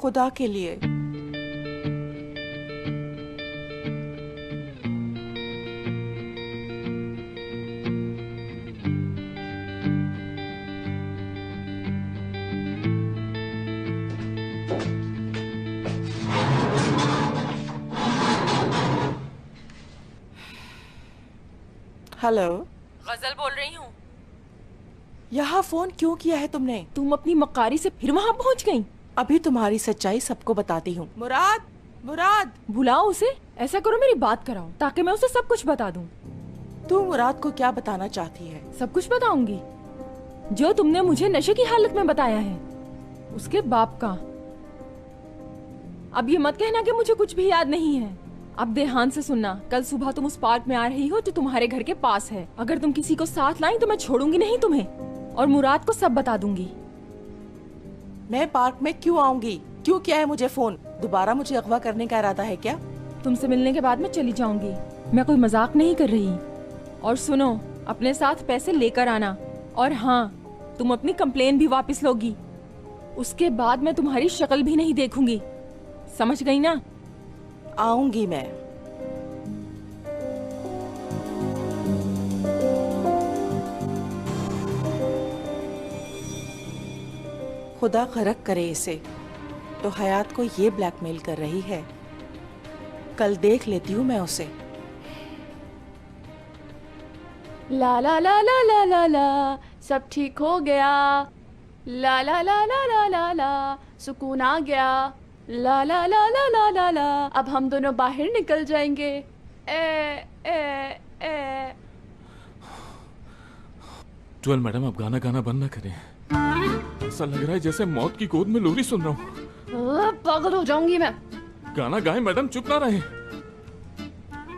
खुदा के लिए। हेलो, गजल बोल रही हूँ। यहाँ फोन क्यों किया है तुमने? तुम अपनी मक्कारी से फिर वहाँ पहुँच गई। अभी तुम्हारी सच्चाई सबको बताती हूँ। मुराद, मुराद, बुलाओ उसे। ऐसा करो मेरी बात कराओ ताकि मैं उसे सब कुछ बता दूँ। तू मुराद को क्या बताना चाहती है? सब कुछ बताऊंगी जो तुमने मुझे नशे की हालत में बताया है, उसके बाप का। अब ये मत कहना कि मुझे कुछ भी याद नहीं है। अब ध्यान से सुनना, कल सुबह तुम उस पार्क में आ रही हो जो तुम्हारे घर के पास है। अगर तुम किसी को साथ लाई तो मैं छोड़ूंगी नहीं तुम्हें, और मुराद को सब बता दूंगी। मैं पार्क में क्यों आऊंगी? क्यों किया है मुझे फोन? दोबारा मुझे अगवा करने का इरादा है क्या? तुमसे मिलने के बाद मैं चली जाऊंगी। मैं कोई मजाक नहीं कर रही। और सुनो, अपने साथ पैसे लेकर आना। और हाँ, तुम अपनी कंप्लेन भी वापस लोगी। उसके बाद मैं तुम्हारी शक्ल भी नहीं देखूंगी। समझ गई ना? आऊंगी मैं। खुदा खरक करे इसे, तो हयात को ये ब्लैकमेल कर रही है। कल देख लेती हूँ मैं उसे। ला ला ला ला ला ला ला, सब ठीक हो गया। ला ला ला ला ला ला ला, सुकून आ गया। ला ला ला ला ला ला ला, अब हम दोनों बाहर निकल जाएंगे। ए ए ए। ज्वेल मैडम, आप गाना गाना बंद ना करें। ऐसा लग रहा है जैसे मौत की गोद में लोरी सुन रहा हूँ। पागल हो जाऊंगी मैं। गाना गाएं मैडम, चुप ना रहे।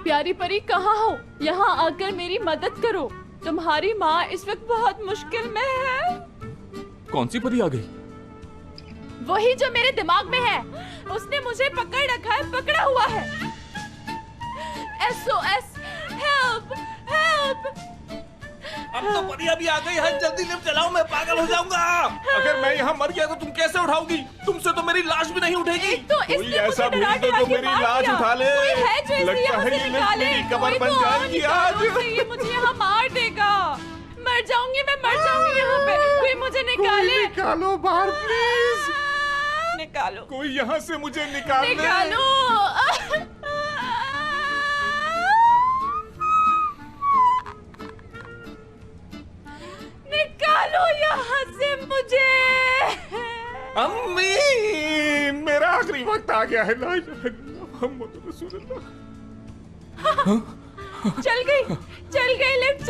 प्यारी परी कहाँ हो? यहाँ आकर मेरी मदद करो। तुम्हारी माँ इस वक्त बहुत मुश्किल में है। कौन सी परी आ गई? वही जो मेरे दिमाग में है। उसने मुझे पकड़ रखा है, पकड़ा हुआ है। SOS, help help. अब तो परी अभी आ गई है, जल्दी लिफ्ट चलाओ, मैं पागल हो जाऊंगा। अगर मैं यहाँ मर गया तो तुम कैसे उठाओगी? तुमसे तो मेरी लाश भी नहीं उठेगी। तो कोई ऐसा भी तो जो मेरी लाश उठा ले। लगता है ये लिफ्ट मेरी कब्र बन जाएगी आज। ये मुझे यहाँ मार देगा। मर जाऊंगी मैं, मर जाऊंगी यहाँ पे। कोई मुझे निकाले। निकालो बाहर प्लीज। निकालो। कोई यहाँ से मुझे निकाल ले। निकालो। निकालो यहाँ से मुझे। अम्मी, मेरा आखिरी वक्त आ गया है। ला इलाहा इल्लल्लाह मुहम्मद रसूलुल्लाह। चल गई लिफ्ट, चल गई लिफ्ट।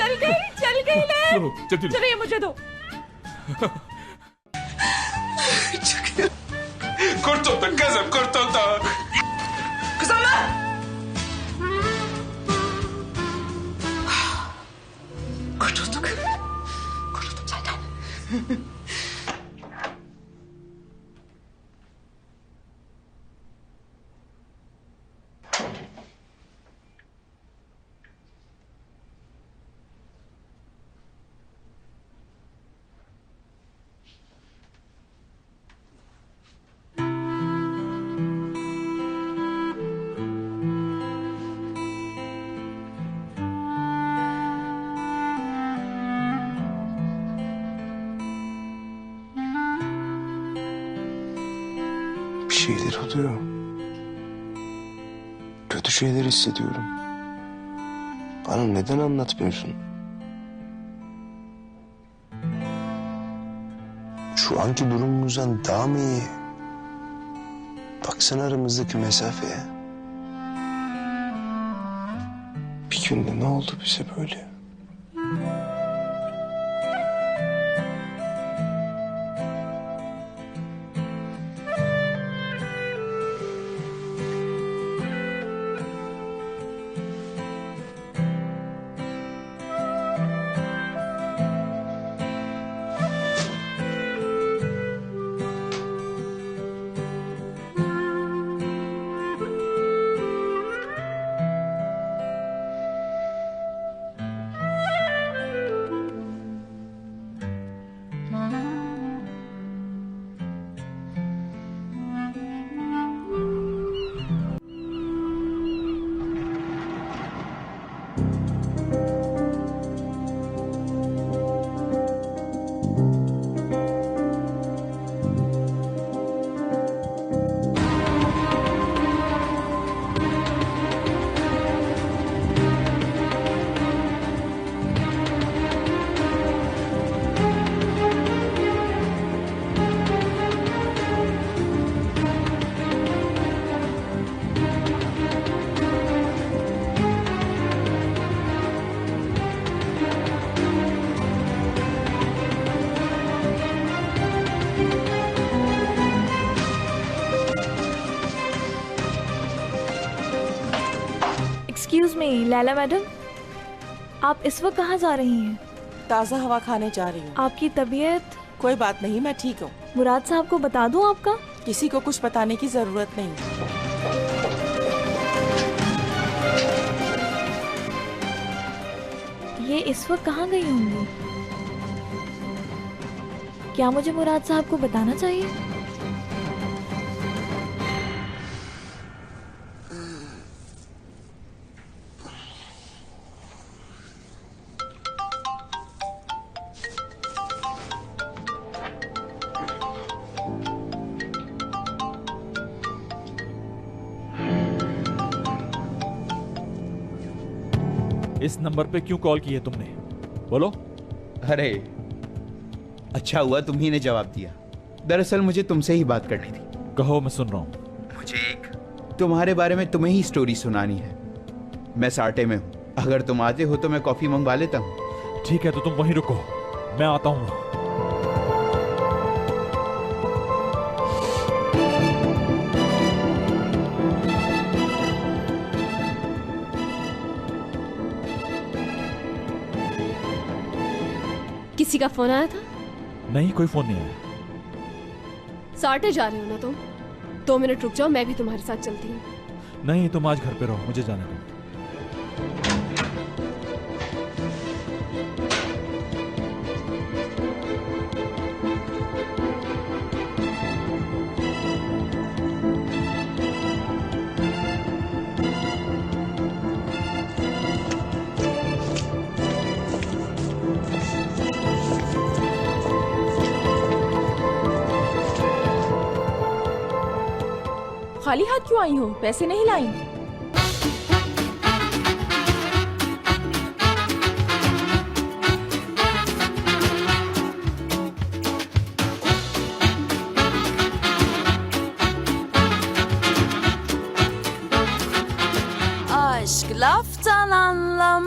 चलो ये मुझे दो। Kurtuldu kızım, kurtuldu. Kızım lan! Kurtulduk zaten. Bir şeyler oluyor. Kötü şeyler hissediyorum. Bana neden anlatmıyorsun? Şu anki durumumuzdan daha mı iyi? Baksana aramızdaki mesafeye. Bir günde ne oldu bize böyle? Excuse me Laila madam, आप इस वक्त कहाँ जा रही हैं? ताज़ा हवा खाने जा रही हूँ। आपकी तबीयत? कोई बात नहीं, मैं ठीक हूँ। मुराद साहब को बता दूं आपका? किसी को कुछ बताने की जरूरत नहीं। ये इस वक्त कहाँ गई होंगी? क्या मुझे मुराद साहब को बताना चाहिए? इस नंबर पे क्यों कॉल की है तुमने? बोलो। अरे अच्छा हुआ तुम्ही ने जवाब दिया। दरअसल मुझे तुमसे ही बात करनी थी। कहो, मैं सुन रहा हूँ। मुझे एक तुम्हारे बारे में तुम्हें ही स्टोरी सुनानी है। मैं साटे में हूँ, अगर तुम आते हो तो मैं कॉफी मंगवा लेता हूँ। ठीक है, तो तुम वहीं रुको, मैं आता हूँ। किसी का फोन आया था? नहीं, कोई फोन नहीं आया। साटे जा रही हो ना तुम? 2 मिनट रुक जाओ, मैं भी तुम्हारे साथ चलती हूँ। नहीं, तुम आज घर पे रहो, मुझे जाने दो। खाली हाथ क्यों आई हो? पैसे नहीं लाई? Aşk laftan anlamaz.